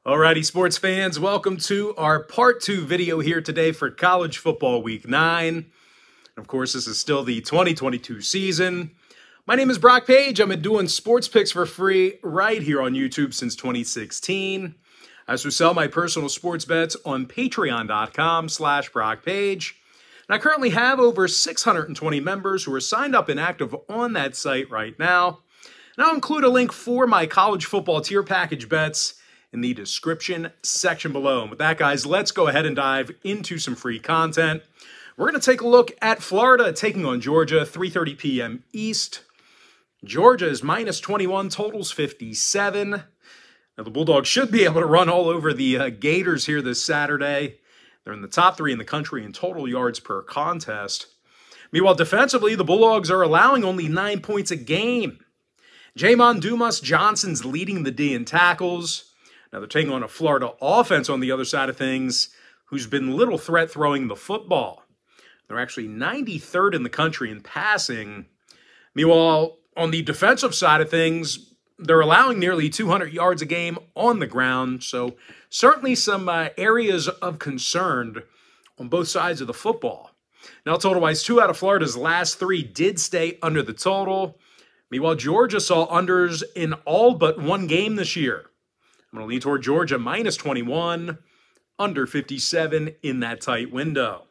Alrighty, sports fans, welcome to our part 2 video here today for college football week 9. Of course, this is still the 2022 season. My name is Brock Page. I've been doing sports picks for free right here on YouTube since 2016. I also sell my personal sports bets on patreon.com/BrockPage. And I currently have over 620 members who are signed up and active on that site right now. And I'll include a link for my college football tier package bets in the description section below. And with that, guys, let's go ahead and dive into some free content. We're going to take a look at Florida taking on Georgia, 3:30 p.m. East. Georgia is minus 21, totals 57. Now, the Bulldogs should be able to run all over the Gators here this Saturday. They're in the top 3 in the country in total yards per contest. Meanwhile, defensively, the Bulldogs are allowing only 9 points a game. Jamon Dumas Johnson's leading the D in tackles. Now, they're taking on a Florida offense on the other side of things who's been little threat throwing the football. They're actually 93rd in the country in passing. Meanwhile, on the defensive side of things, they're allowing nearly 200 yards a game on the ground. So certainly some areas of concern on both sides of the football. Now, total-wise, 2 out of Florida's last 3 did stay under the total. Meanwhile, Georgia saw unders in all but one game this year. I'm going to lean toward Georgia, minus 21, under 57 in that tight window.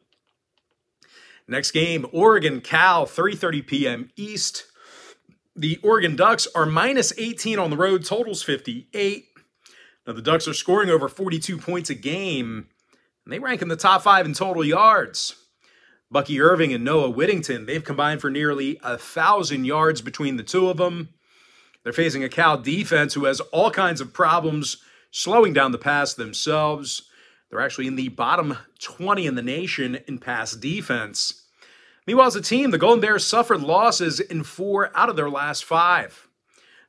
Next game, Oregon-Cal, 3:30 p.m. East. The Oregon Ducks are minus 18 on the road, totals 58. Now, the Ducks are scoring over 42 points a game, and they rank in the top 5 in total yards. Bucky Irving and Noah Whittington, they've combined for nearly 1,000 yards between the two of them. They're facing a Cal defense who has all kinds of problems slowing down the pass themselves. They're actually in the bottom 20 in the nation in pass defense. Meanwhile, as a team, the Golden Bears suffered losses in 4 out of their last 5.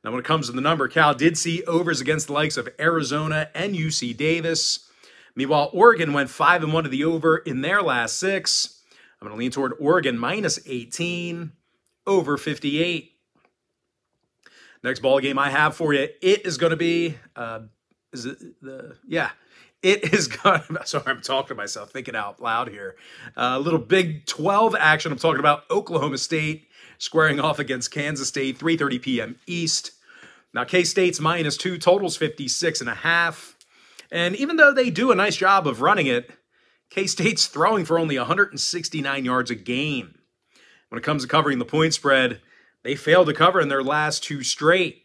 Now, when it comes to the number, Cal did see overs against the likes of Arizona and UC Davis. Meanwhile, Oregon went 5-1 to the over in their last 6. I'm going to lean toward Oregon, minus 18, over 58. Next ball game I have for you, it is going to be, it is going to, sorry, I'm talking to myself, thinking out loud here. A little Big 12 action. I'm talking about Oklahoma State squaring off against Kansas State, 3:30 p.m. East. Now, K-State's minus 2, totals 56.5. And even though they do a nice job of running it, K-State's throwing for only 169 yards a game. When it comes to covering the point spread, they failed to cover in their last 2 straight.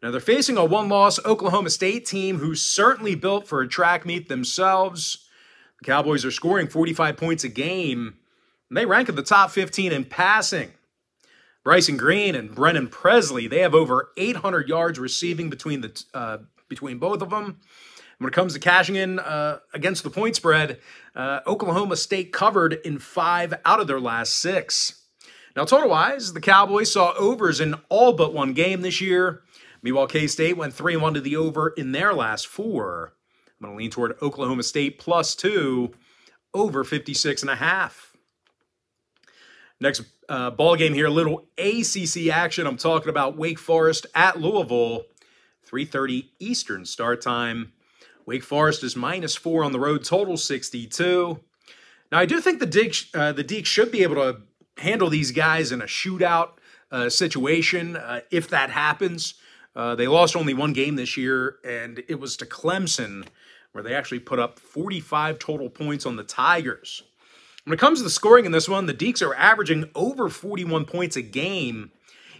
Now, they're facing a one-loss Oklahoma State team who's certainly built for a track meet themselves. The Cowboys are scoring 45 points a game, and they rank in the top 15 in passing. Bryson Green and Brennan Presley, they have over 800 yards receiving between both of them. When it comes to cashing in against the point spread, Oklahoma State covered in 5 out of their last 6. Now, total-wise, the Cowboys saw overs in all but one game this year. Meanwhile, K-State went 3-1 to the over in their last 4. I'm going to lean toward Oklahoma State plus 2, over 56.5. Next ball game here, a little ACC action. I'm talking about Wake Forest at Louisville, 3:30 Eastern start time. Wake Forest is minus 4 on the road, total 62. Now, I do think the Deeks should be able to handle these guys in a shootout situation if that happens. They lost only one game this year, and it was to Clemson, where they actually put up 45 total points on the Tigers. When it comes to the scoring in this one, the Deeks are averaging over 41 points a game.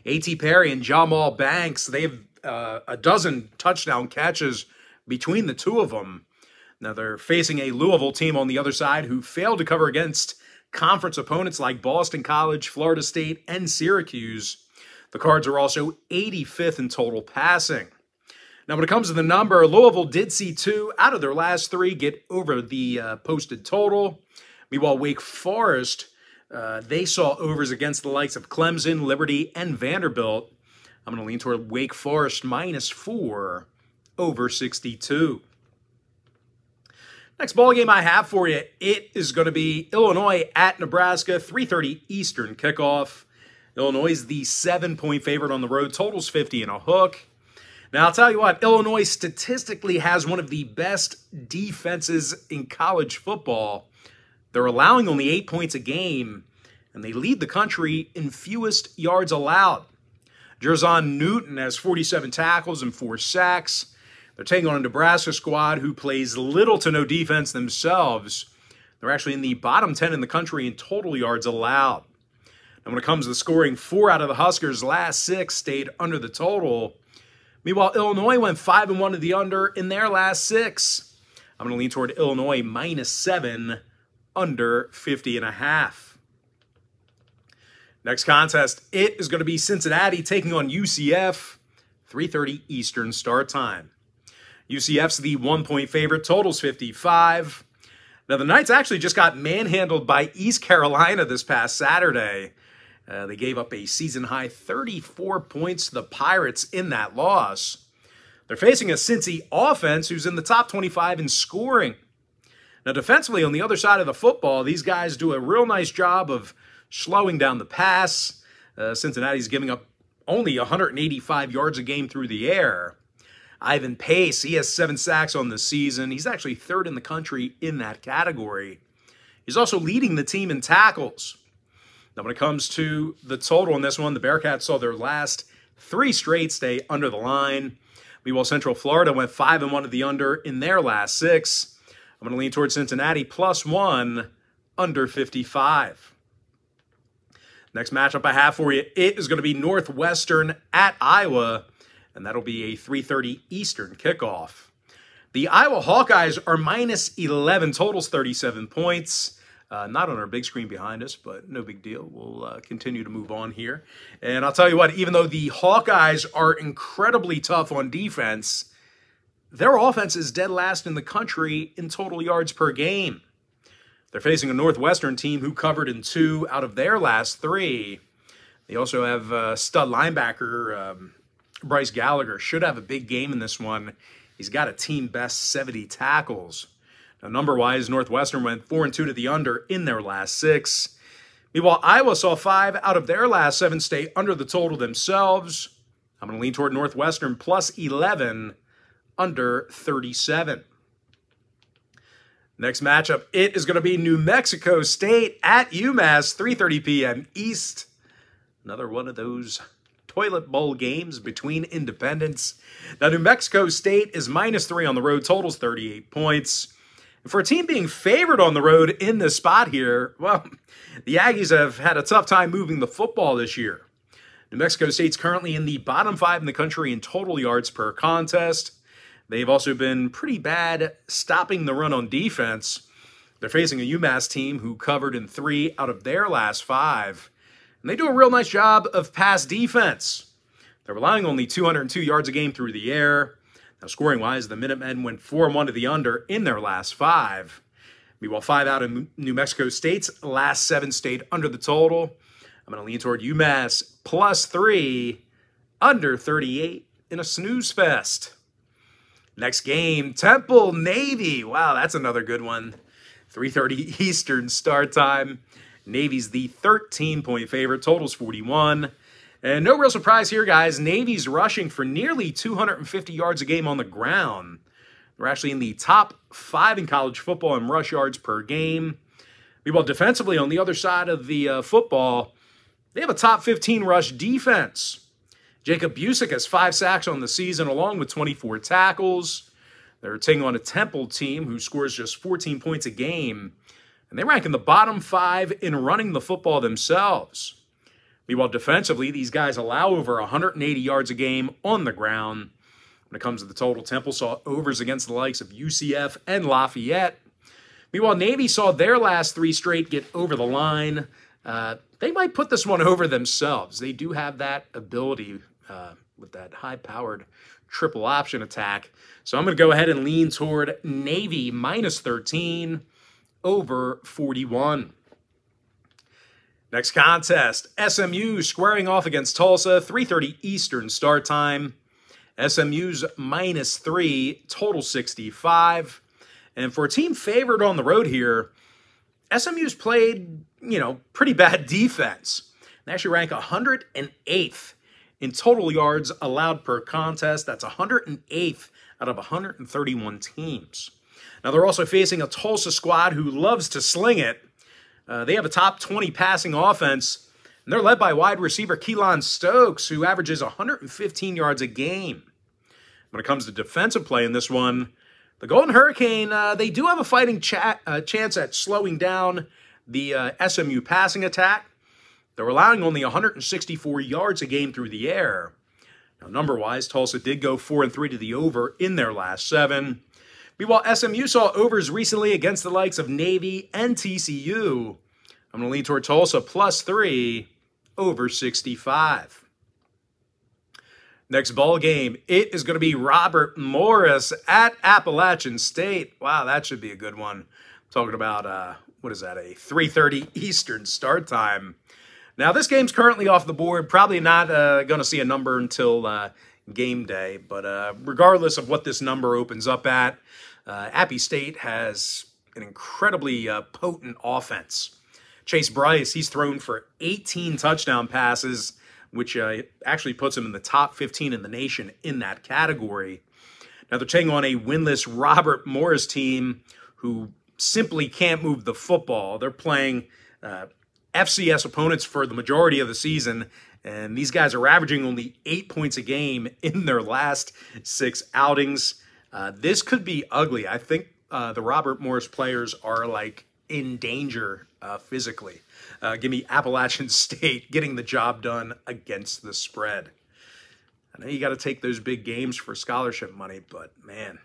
A.T. Perry and Jamal Banks, they have a dozen touchdown catches between the two of them. Now, they're facing a Louisville team on the other side who failed to cover against conference opponents like Boston College, Florida State, and Syracuse. The Cards are also 85th in total passing. Now, when it comes to the number, Louisville did see 2 out of their last 3 get over the posted total. Meanwhile, Wake Forest, they saw overs against the likes of Clemson, Liberty, and Vanderbilt. I'm going to lean toward Wake Forest minus 4, over 62. Next ball game I have for you, it is going to be Illinois at Nebraska, 3:30 Eastern kickoff. Illinois is the 7-point favorite on the road, totals 50 and a hook. Now, I'll tell you what, Illinois statistically has one of the best defenses in college football. They're allowing only 8 points a game, and they lead the country in fewest yards allowed. Jerzon Newton has 47 tackles and 4 sacks. They're taking on a Nebraska squad who plays little to no defense themselves. They're actually in the bottom 10 in the country in total yards allowed. And when it comes to scoring, 4 out of the Huskers' last 6 stayed under the total. Meanwhile, Illinois went 5-1 to the under in their last 6. I'm going to lean toward Illinois -7, under 50.5. Next contest, it is going to be Cincinnati taking on UCF, 3:30 Eastern start time. UCF's the 1-point favorite, totals 55. Now, the Knights actually just got manhandled by East Carolina this past Saturday. They gave up a season-high 34 points to the Pirates in that loss. They're facing a Cincy offense who's in the top 25 in scoring. Now, defensively, on the other side of the football, these guys do a real nice job of slowing down the pass. Cincinnati's giving up only 185 yards a game through the air. Ivan Pace, he has 7 sacks on the season. He's actually 3rd in the country in that category. He's also leading the team in tackles. Now, when it comes to the total in this one, the Bearcats saw their last 3 straight stay under the line. Meanwhile, Central Florida went 5-1 to the under in their last 6. I'm going to lean towards Cincinnati +1, under 55. Next matchup I have for you, it is going to be Northwestern at Iowa, and that'll be a 3:30 Eastern kickoff. The Iowa Hawkeyes are -11, totals 37 points. Not on our big screen behind us, but no big deal. We'll continue to move on here. And I'll tell you what, even though the Hawkeyes are incredibly tough on defense, their offense is dead last in the country in total yards per game. They're facing a Northwestern team who covered in 2 out of their last 3. They also have stud linebacker Bryce Gallagher. Should have a big game in this one. He's got a team-best 70 tackles. Now, number-wise, Northwestern went 4-2 to the under in their last 6. Meanwhile, Iowa saw 5 out of their last 7 stay under the total themselves. I'm going to lean toward Northwestern +11, under 37. Next matchup, it is going to be New Mexico State at UMass, 3:30 p.m. East. Another one of those toilet bowl games between independents. Now, New Mexico State is -3 on the road, totals 38 points. And for a team being favored on the road in this spot here, well, the Aggies have had a tough time moving the football this year. New Mexico State's currently in the bottom 5 in the country in total yards per contest. They've also been pretty bad stopping the run on defense. They're facing a UMass team who covered in 3 out of their last 5. And they do a real nice job of pass defense. They're relying only 202 yards a game through the air. Now, scoring-wise, the Minutemen went 4-1 to the under in their last 5. Meanwhile, 5 out of New Mexico State's last 7 stayed under the total. I'm going to lean toward UMass +3, under 38 in a snooze fest. Next game, Temple Navy. Wow, that's another good one. 3:30 Eastern start time. Navy's the 13-point favorite, totals 41. And no real surprise here, guys. Navy's rushing for nearly 250 yards a game on the ground. They're actually in the top 5 in college football in rush yards per game. Meanwhile, defensively, on the other side of the football, they have a top 15 rush defense. Jacob Busick has 5 sacks on the season, along with 24 tackles. They're taking on a Temple team who scores just 14 points a game. And they rank in the bottom 5 in running the football themselves. Meanwhile, defensively, these guys allow over 180 yards a game on the ground. When it comes to the total, Temple saw overs against the likes of UCF and Lafayette. Meanwhile, Navy saw their last 3 straight get over the line. They might put this one over themselves. They do have that ability with that high-powered triple option attack. So I'm going to go ahead and lean toward Navy -13, over 41. Next contest, SMU squaring off against Tulsa, 3:30 Eastern start time. SMU's -3, total 65. And for a team favored on the road here, SMU's played, pretty bad defense. They actually rank 108th in total yards allowed per contest. That's 108th out of 131 teams. Now, they're also facing a Tulsa squad who loves to sling it. They have a top 20 passing offense, and they're led by wide receiver Keelan Stokes, who averages 115 yards a game. When it comes to defensive play in this one, the Golden Hurricane, they do have a fighting chance at slowing down the SMU passing attack. They're allowing only 164 yards a game through the air. Now, number-wise, Tulsa did go 4-3 to the over in their last 7. Meanwhile, SMU saw overs recently against the likes of Navy and TCU. I'm going to lean toward Tulsa +3 over 65. Next ball game, it is going to be Robert Morris at Appalachian State. Wow, that should be a good one. I'm talking about, what is that, a 3:30 Eastern start time. Now, this game's currently off the board. Probably not going to see a number until game day. But regardless of what this number opens up at, Appy State has an incredibly potent offense. Chase Bryce, he's thrown for 18 touchdown passes, which actually puts him in the top 15 in the nation in that category. Now, they're taking on a winless Robert Morris team who simply can't move the football. They're playing FCS opponents for the majority of the season, and these guys are averaging only 8 points a game in their last 6 outings. This could be ugly. I think the Robert Morris players are like in danger physically. Give me Appalachian State getting the job done against the spread. I know you got to take those big games for scholarship money, but man,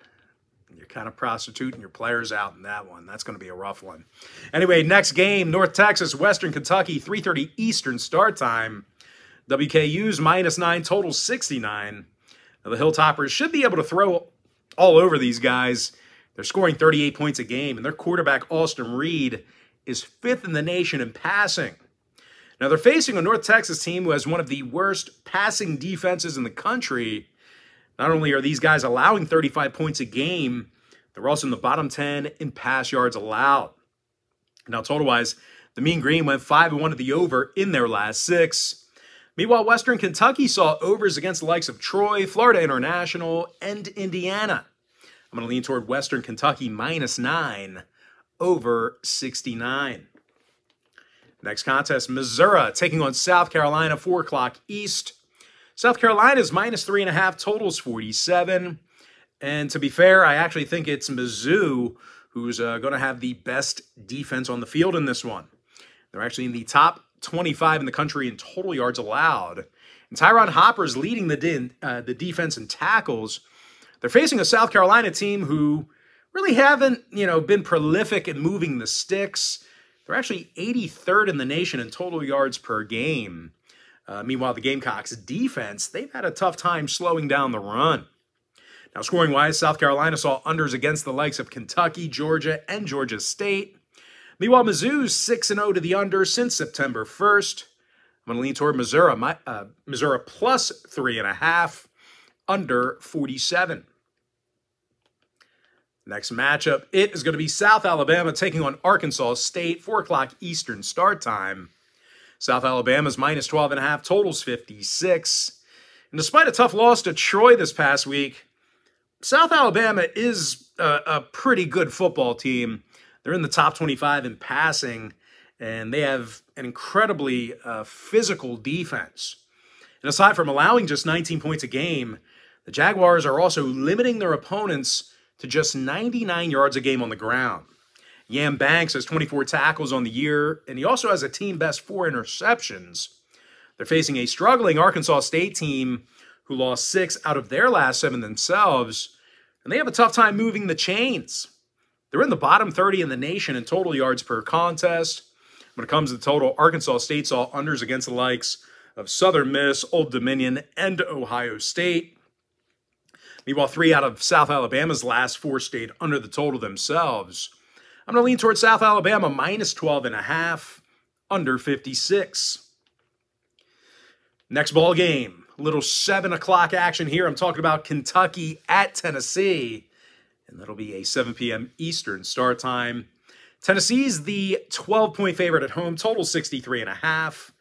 you're kind of prostituting your players out in that one. That's going to be a rough one. Anyway, next game, North Texas, Western Kentucky, 3:30 Eastern start time. WKU's -9, total 69. Now, the Hilltoppers should be able to throw all over these guys. They're scoring 38 points a game, and their quarterback, Austin Reed, is 5th in the nation in passing. Now, they're facing a North Texas team who has one of the worst passing defenses in the country. Not only are these guys allowing 35 points a game, they're also in the bottom 10 in pass yards allowed. Now, total-wise, the Mean Green went 5-1 to the over in their last 6. Meanwhile, Western Kentucky saw overs against the likes of Troy, Florida International, and Indiana. I'm going to lean toward Western Kentucky -9 over 69. Next contest, Missouri taking on South Carolina, 4 o'clock East. South Carolina's -3.5, totals 47. And to be fair, I actually think it's MIZZOU who's going to have the best defense on the field in this one. They're actually in the top 25 in the country in total yards allowed. And Tyron Hopper's leading the defense in tackles. They're facing a South Carolina team who really haven't, been prolific in moving the sticks. They're actually 83rd in the nation in total yards per game. Meanwhile, the Gamecocks' defense, they've had a tough time slowing down the run. Now, scoring-wise, South Carolina saw unders against the likes of Kentucky, Georgia, and Georgia State. Meanwhile, Mizzou's 6-0 to the under since September 1st. I'm going to lean toward Missouri +3.5, under 47. Next matchup, it is going to be South Alabama taking on Arkansas State, 4 o'clock Eastern start time. South Alabama's -12.5, totals 56. And despite a tough loss to Troy this past week, South Alabama is a pretty good football team. They're in the top 25 in passing, and they have an incredibly physical defense. And aside from allowing just 19 points a game, the Jaguars are also limiting their opponents to just 99 yards a game on the ground. Yam Banks has 24 tackles on the year, and he also has a team-best 4 interceptions. They're facing a struggling Arkansas State team who lost 6 out of their last 7 themselves, and they have a tough time moving the chains. They're in the bottom 30 in the nation in total yards per contest. When it comes to the total, Arkansas State saw unders against the likes of Southern Miss, Old Dominion, and Ohio State. Meanwhile, 3 out of South Alabama's last 4 stayed under the total themselves. I'm going to lean towards South Alabama -12.5, under 56. Next ball game, a little 7 o'clock action here. I'm talking about Kentucky at Tennessee, and that'll be a 7 p.m. Eastern start time. Tennessee's the 12-point favorite at home, total 63.5.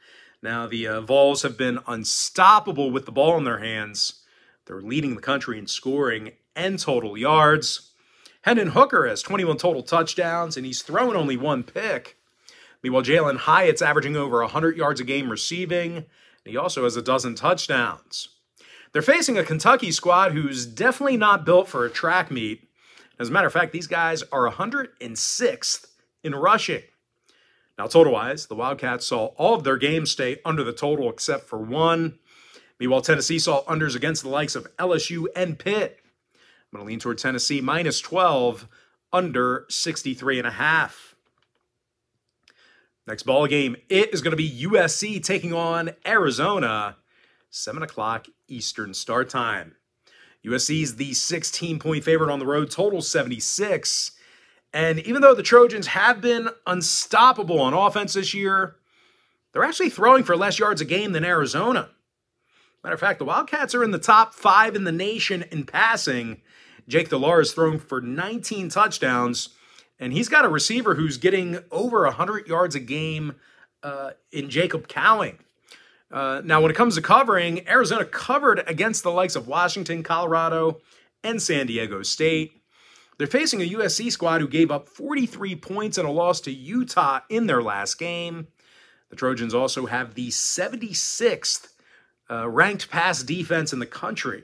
Now, the Vols have been unstoppable with the ball in their hands. They're leading the country in scoring and total yards. Hendon Hooker has 21 total touchdowns, and he's thrown only one pick. Meanwhile, Jalen Hyatt's averaging over 100 yards a game receiving, and he also has a dozen touchdowns. They're facing a Kentucky squad who's definitely not built for a track meet. As a matter of fact, these guys are 106th in rushing. Now, total-wise, the Wildcats saw all of their games stay under the total except for one. Meanwhile, Tennessee saw unders against the likes of LSU and Pitt. I'm going to lean toward Tennessee minus 12, under 63.5. Next ball game, it is going to be USC taking on Arizona, 7 o'clock Eastern start time. USC is the 16-point favorite on the road, total 76. And even though the Trojans have been unstoppable on offense this year, they're actually throwing for less yards a game than Arizona. Matter of fact, the Wildcats are in the top 5 in the nation in passing. Jake Dellar has thrown for 19 touchdowns, and he's got a receiver who's getting over 100 yards a game in Jacob Cowing. Now, when it comes to covering, Arizona covered against the likes of Washington, Colorado, and San Diego State. They're facing a USC squad who gave up 43 points in a loss to Utah in their last game. The Trojans also have the 76th ranked pass defense in the country.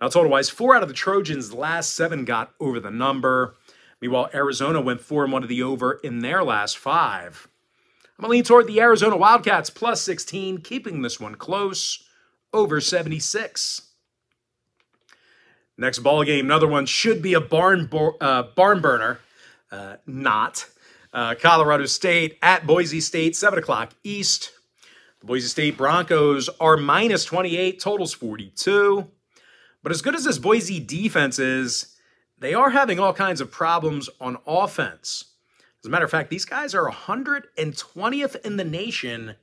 Now, total-wise, 4 out of the Trojans' last 7 got over the number. Meanwhile, Arizona went 4-1 to the over in their last 5. I'm going to lean toward the Arizona Wildcats plus 16, keeping this one close, over 76. Next ball game, another one should be a barn burner. Not. Colorado State at Boise State, 7 o'clock East. The Boise State Broncos are minus 28, totals 42. But as good as this Boise defense is, they are having all kinds of problems on offense. As a matter of fact, these guys are 120th in the nation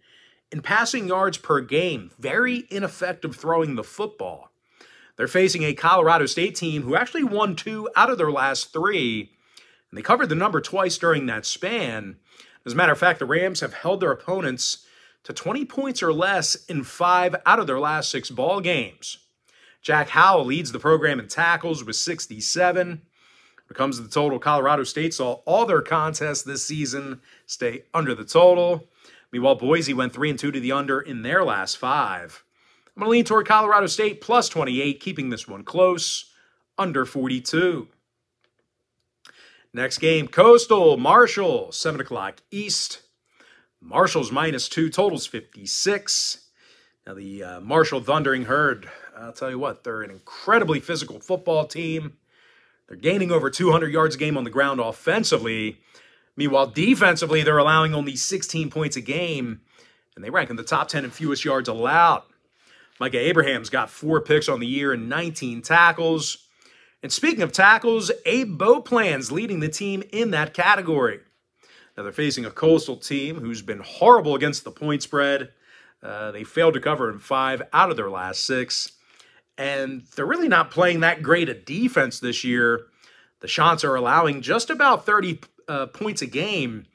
in passing yards per game. Very ineffective throwing the football. They're facing a Colorado State team who actually won 2 out of their last 3, and they covered the number twice during that span. As a matter of fact, the Rams have held their opponents to 20 points or less in 5 out of their last 6 ball games. Jack Howell leads the program in tackles with 67. When it comes to the total, Colorado State saw all their contests this season stay under the total. Meanwhile, Boise went 3-2 to the under in their last 5. I'm going to lean toward Colorado State plus 28, keeping this one close, under 42. Next game, Coastal, Marshall, 7 o'clock East. Marshall's minus 2, totals 56. Now, the Marshall Thundering Herd, I'll tell you what, they're an incredibly physical football team. They're gaining over 200 yards a game on the ground offensively. Meanwhile, defensively, they're allowing only 16 points a game, and they rank in the top 10 in fewest yards allowed. Micah Abraham's got 4 picks on the year and 19 tackles. And speaking of tackles, Abe Beauplan's leading the team in that category. Now, they're facing a Coastal team who's been horrible against the point spread. They failed to cover in 5 out of their last 6. And they're really not playing that great a defense this year. The Chants are allowing just about 30 points a game.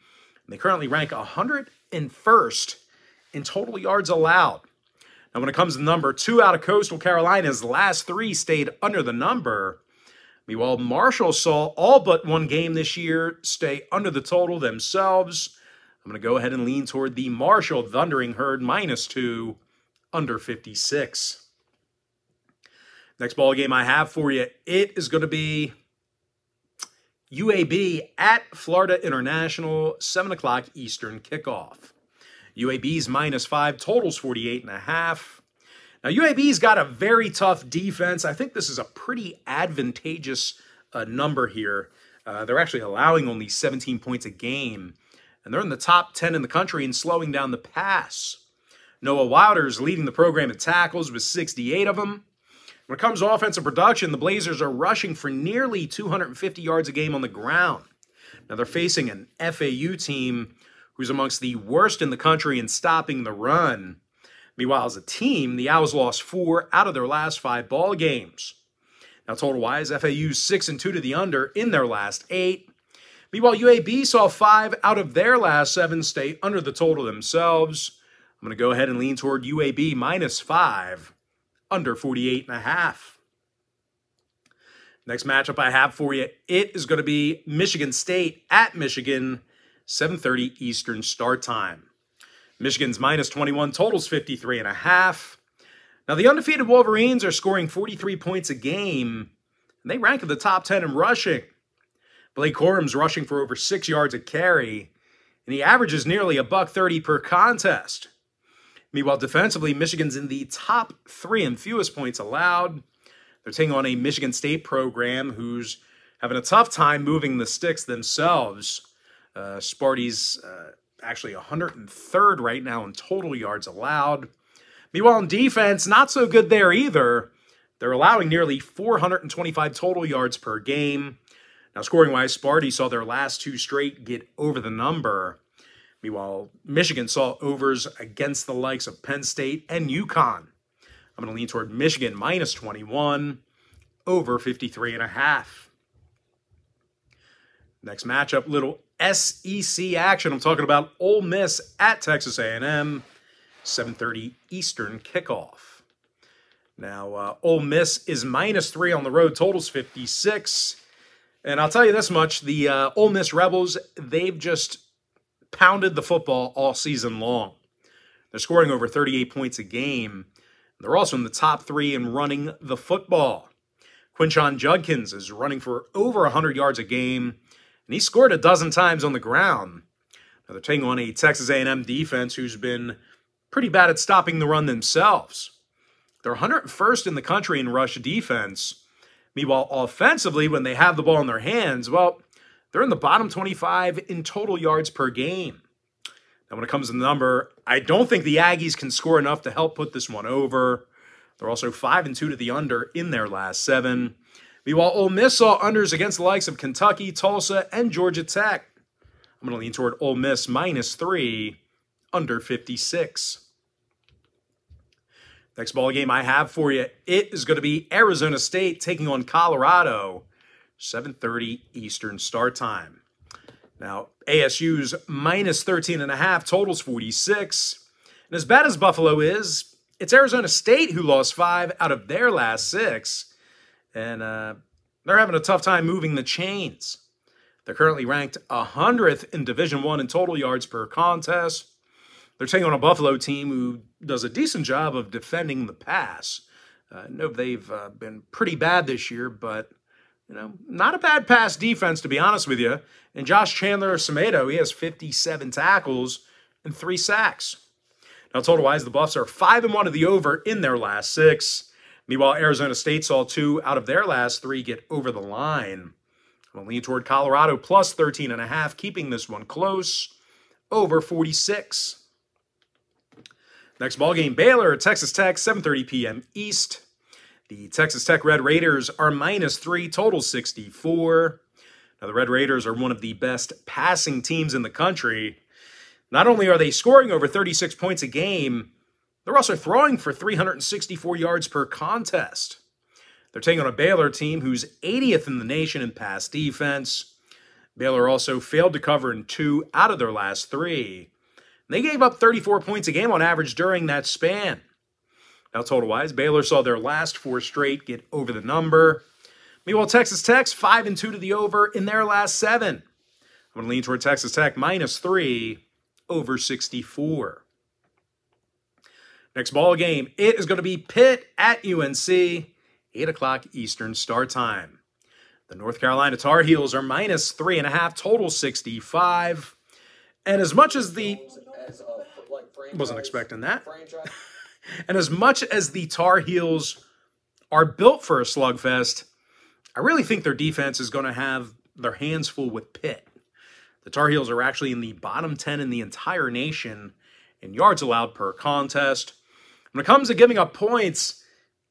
And they currently rank 101st in total yards allowed. Now, when it comes to number 2 out of Coastal Carolina's last 3 stayed under the number. Meanwhile, Marshall saw all but 1 game this year stay under the total themselves. I'm going to go ahead and lean toward the Marshall Thundering Herd minus 2, under 56. Next ball game I have for you, it is going to be UAB at Florida International, 7 o'clock Eastern kickoff. UAB's minus 5, totals 48.5. Now, UAB's got a very tough defense. I think this is a pretty advantageous number here. They're actually allowing only 17 points a game, and they're in the top 10 in the country in slowing down the pass. Noah Wilder's leading the program in tackles with 68 of them. When it comes to offensive production, the Blazers are rushing for nearly 250 yards a game on the ground. Now, they're facing an FAU team who's amongst the worst in the country in stopping the run. Meanwhile, as a team, the Owls lost 4 out of their last 5 ball games. Now, total-wise, FAU's 6-2 to the under in their last 8. Meanwhile, UAB saw 5 out of their last 7 stay under the total themselves. I'm I'm going to go ahead and lean toward UAB -5, under 48.5. Next matchup I have for you, it is going to be Michigan State at Michigan, 7:30 Eastern start time. Michigan's -21, totals 53.5. Now, the undefeated Wolverines are scoring 43 points a game, and they rank in the top 10 in rushing. Blake Corum's rushing for over 6 yards a carry, and he averages nearly $130 per contest. Meanwhile, defensively, Michigan's in the top 3 in fewest points allowed. They're taking on a Michigan State program who's having a tough time moving the sticks themselves. Sparty's actually 103rd right now in total yards allowed. Meanwhile, in defense, not so good there either. They're allowing nearly 425 total yards per game. Now, scoring-wise, Sparty saw their last 2 straight get over the number. Meanwhile, Michigan saw overs against the likes of Penn State and UConn. I'm going to lean toward Michigan -21, over 53.5. Next matchup, little SEC action. I'm talking about Ole Miss at Texas A&M, 7:30 Eastern kickoff. Now, Ole Miss is -3 on the road, totals 56. And I'll tell you this much, the Ole Miss Rebels, they've just pounded the football all season long. They're scoring over 38 points a game. They're also in the top 3 in running the football. Quinshon Judkins is running for over 100 yards a game, and he scored a dozen times on the ground. Now, they're taking on a Texas A&M defense who's been pretty bad at stopping the run themselves. They're 101st in the country in rush defense. Meanwhile, offensively, when they have the ball in their hands, well, they're in the bottom 25 in total yards per game. Now, when it comes to the number, I don't think the Aggies can score enough to help put this one over. They're also 5-2 to the under in their last 7. Meanwhile, Ole Miss saw unders against the likes of Kentucky, Tulsa, and Georgia Tech. I'm going to lean toward Ole Miss -3, under 56. Next ball game I have for you, it is going to be Arizona State taking on Colorado, 7:30 Eastern start time. Now, ASU's -13.5, totals 46. And as bad as Buffalo is, it's Arizona State who lost 5 out of their last 6. And they're having a tough time moving the chains. They're currently ranked 100th in Division I in total yards per contest. They're taking on a Buffalo team who does a decent job of defending the pass. I know they've been pretty bad this year, but not a bad pass defense, to be honest with you. And Josh Chandler-Semedo, he has 57 tackles and 3 sacks. Now, total-wise, the Buffs are 5-1 of the over in their last 6. Meanwhile, Arizona State saw 2 out of their last 3 get over the line. I'm going to lean toward Colorado +13.5, keeping this one close, over 46. Next ballgame, Baylor at Texas Tech, 7:30 p.m. East. The Texas Tech Red Raiders are -3, total 64. Now, the Red Raiders are one of the best passing teams in the country. Not only are they scoring over 36 points a game, they're also throwing for 364 yards per contest. They're taking on a Baylor team who's 80th in the nation in pass defense. Baylor also failed to cover in 2 out of their last 3. They gave up 34 points a game on average during that span. Now, total-wise, Baylor saw their last 4 straight get over the number. Meanwhile, Texas Tech's 5-2 to the over in their last 7. I'm going to lean toward Texas Tech -3, over 64. Next ball game, it is going to be Pitt at UNC, 8 o'clock Eastern start time. The North Carolina Tar Heels are -3.5, total 65. And as much as the... Wasn't expecting that. And as much as the Tar Heels are built for a slugfest, I really think their defense is going to have their hands full with Pitt. The Tar Heels are actually in the bottom 10 in the entire nation in yards allowed per contest. When it comes to giving up points,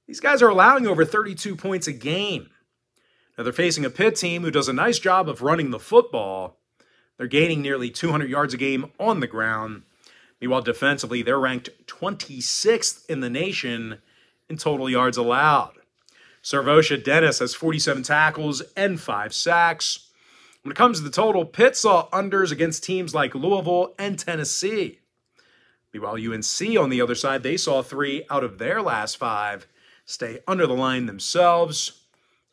these guys are allowing over 32 points a game. Now, they're facing a Pitt team who does a nice job of running the football. They're gaining nearly 200 yards a game on the ground. Meanwhile, defensively, they're ranked 26th in the nation in total yards allowed. Servosha Dennis has 47 tackles and 5 sacks. When it comes to the total, Pitt saw unders against teams like Louisville and Tennessee. Meanwhile, UNC on the other side, they saw 3 out of their last 5 stay under the line themselves.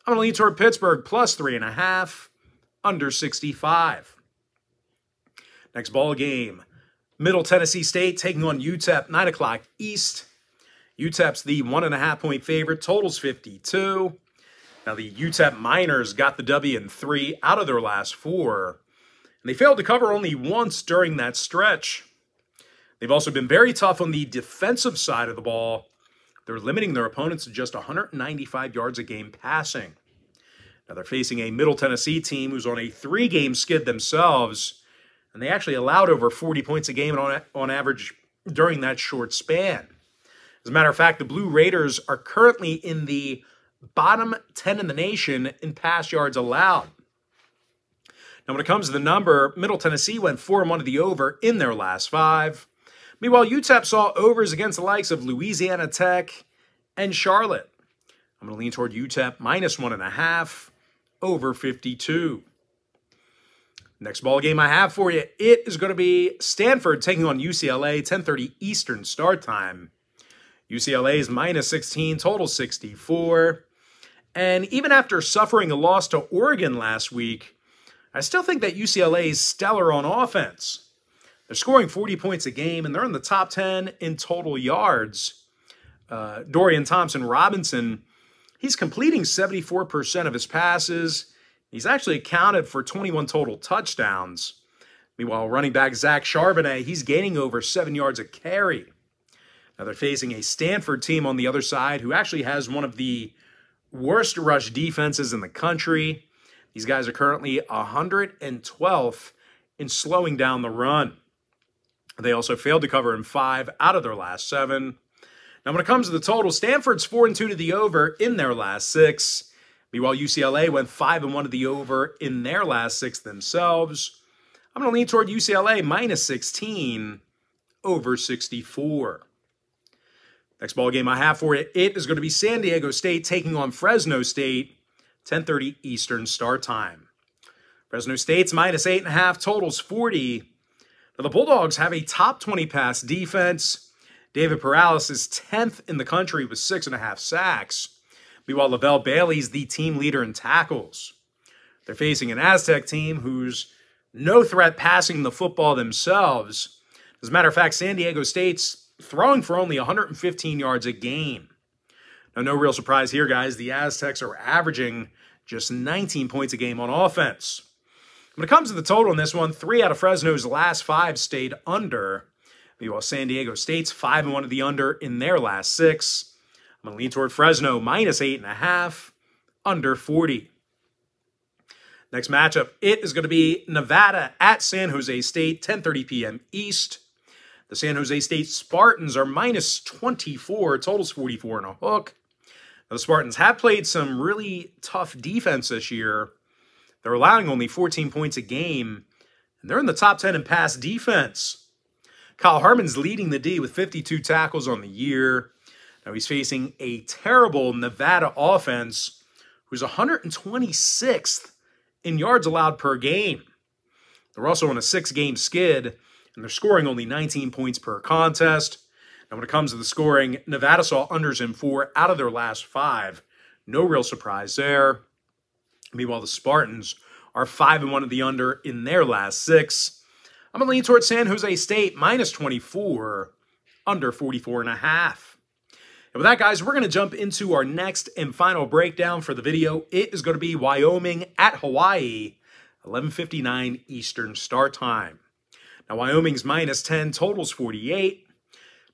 I'm going to lean toward Pittsburgh plus 3.5, under 65. Next ball game, Middle Tennessee State taking on UTEP, 9 o'clock East. UTEP's the 1.5-point favorite, totals 52. Now the UTEP Miners got the W in 3 out of their last 4, and they failed to cover only once during that stretch. They've also been very tough on the defensive side of the ball. They're limiting their opponents to just 195 yards a game passing. Now they're facing a Middle Tennessee team who's on a 3-game skid themselves, and they actually allowed over 40 points a game on average during that short span. As a matter of fact, the Blue Raiders are currently in the bottom 10 in the nation in pass yards allowed. Now, when it comes to the number, Middle Tennessee went 4-1 to the over in their last 5. Meanwhile, UTEP saw overs against the likes of Louisiana Tech and Charlotte. I'm going to lean toward UTEP minus 1.5, over 52. Next ball game I have for you, it is going to be Stanford taking on UCLA, 10:30 Eastern start time. UCLA is minus 16, total 64. And even after suffering a loss to Oregon last week, I still think that UCLA is stellar on offense. They're scoring 40 points a game, and they're in the top 10 in total yards. Dorian Thompson-Robinson, he's completing 74% of his passes. He's actually accounted for 21 total touchdowns. Meanwhile, running back Zach Charbonnet, he's gaining over 7 yards a carry. Now they're facing a Stanford team on the other side who actually has one of the worst rush defenses in the country. These guys are currently 112th in slowing down the run. They also failed to cover in 5 out of their last 7. Now, when it comes to the total, Stanford's 4-2 to the over in their last 6. Meanwhile, UCLA went 5-1 to the over in their last 6 themselves. I'm going to lean toward UCLA minus 16, over 64. Next ball game I have for you, it is going to be San Diego State taking on Fresno State, 10:30 Eastern start time. Fresno State's minus 8.5, totals 40. Now, the Bulldogs have a top 20 pass defense. David Perales is 10th in the country with 6.5 sacks. Meanwhile, Lavelle Bailey's the team leader in tackles. They're facing an Aztec team who's no threat passing the football themselves. As a matter of fact, San Diego State's throwing for only 115 yards a game. Now, no real surprise here, guys. The Aztecs are averaging just 19 points a game on offense. When it comes to the total in this one, 3 out of Fresno's last 5 stayed under. Meanwhile, San Diego State's 5-1 to the under in their last 6. I'm going to lean toward Fresno, minus 8.5, under 40. Next matchup, it is going to be Nevada at San Jose State, 10:30 p.m. East. The San Jose State Spartans are minus 24, totals 44 and a hook. Now, the Spartans have played some really tough defense this year. They're allowing only 14 points a game, and they're in the top 10 in pass defense. Kyle Harmon's leading the D with 52 tackles on the year. Now he's facing a terrible Nevada offense who's 126th in yards allowed per game. They're also on a 6-game skid, and they're scoring only 19 points per contest. Now when it comes to the scoring, Nevada saw unders in 4 out of their last 5. No real surprise there. Meanwhile, the Spartans are 5-1 to the under in their last 6. I'm going to lean towards San Jose State, minus 24, under 44.5. And with that, guys, we're going to jump into our next and final breakdown for the video. It is going to be Wyoming at Hawaii, 11:59 Eastern start time. Now, Wyoming's minus 10, totals 48.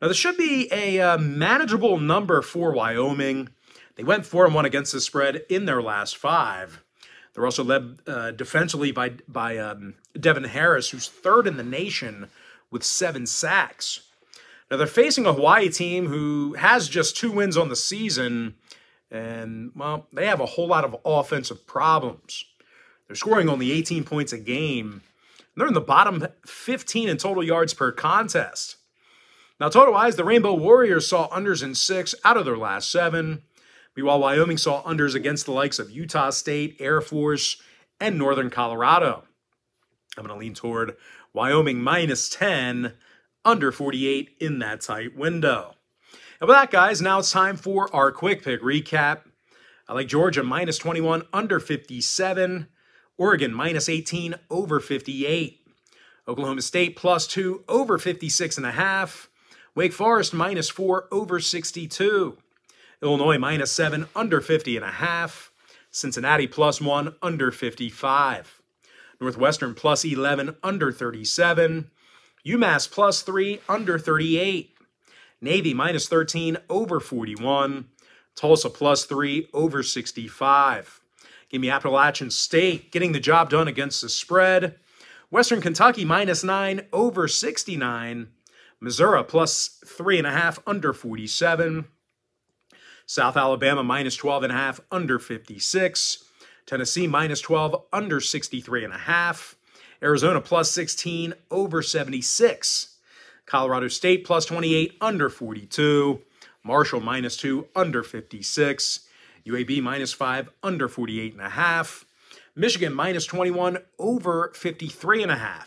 Now, this should be a manageable number for Wyoming. They went 4-1 against the spread in their last 5. They're also led defensively by Devin Harris, who's 3rd in the nation with 7 sacks. Now, they're facing a Hawaii team who has just 2 wins on the season, and, well, they have a whole lot of offensive problems. They're scoring only 18 points a game. They're in the bottom 15 in total yards per contest. Now, total-wise, the Rainbow Warriors saw unders in 6 out of their last 7. Meanwhile, Wyoming saw unders against the likes of Utah State, Air Force, and Northern Colorado. I'm going to lean toward Wyoming minus 10, under 48 in that tight window. And with that, guys, now it's time for our quick pick recap. I like Georgia minus 21 under 57. Oregon minus 18 over 58. Oklahoma State plus 2 over 56.5. Wake Forest minus 4 over 62. Illinois minus 7 under 50.5. Cincinnati plus 1 under 55. Northwestern plus 11 under 37. UMASS plus 3 under 38. Navy minus 13 over 41. Tulsa plus 3 over 65. Give me Appalachian State getting the job done against the spread. Western Kentucky minus 9 over 69. Missouri plus 3.5 under 47. South Alabama minus 12.5 under 56. Tennessee minus 12 under 63.5. Arizona plus 16 over 76. Colorado State plus 28 under 42. Marshall minus 2 under 56. UAB minus 5 under 48.5. Michigan minus 21 over 53.5.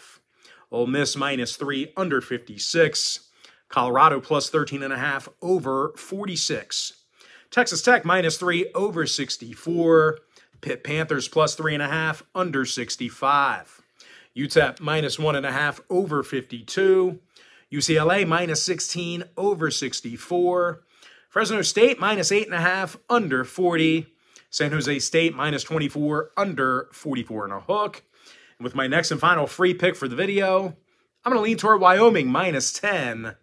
Ole Miss minus 3 under 56. Colorado plus 13.5 over 46. Texas Tech minus 3 over 64. Pitt Panthers plus 3.5 under 65. UTEP minus 1.5 over 52. UCLA minus 16 over 64. Fresno State minus 8.5 under 40. San Jose State minus 24 under 44 and a hook. And with my next and final free pick for the video, I'm going to lean toward Wyoming minus 10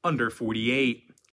under 48.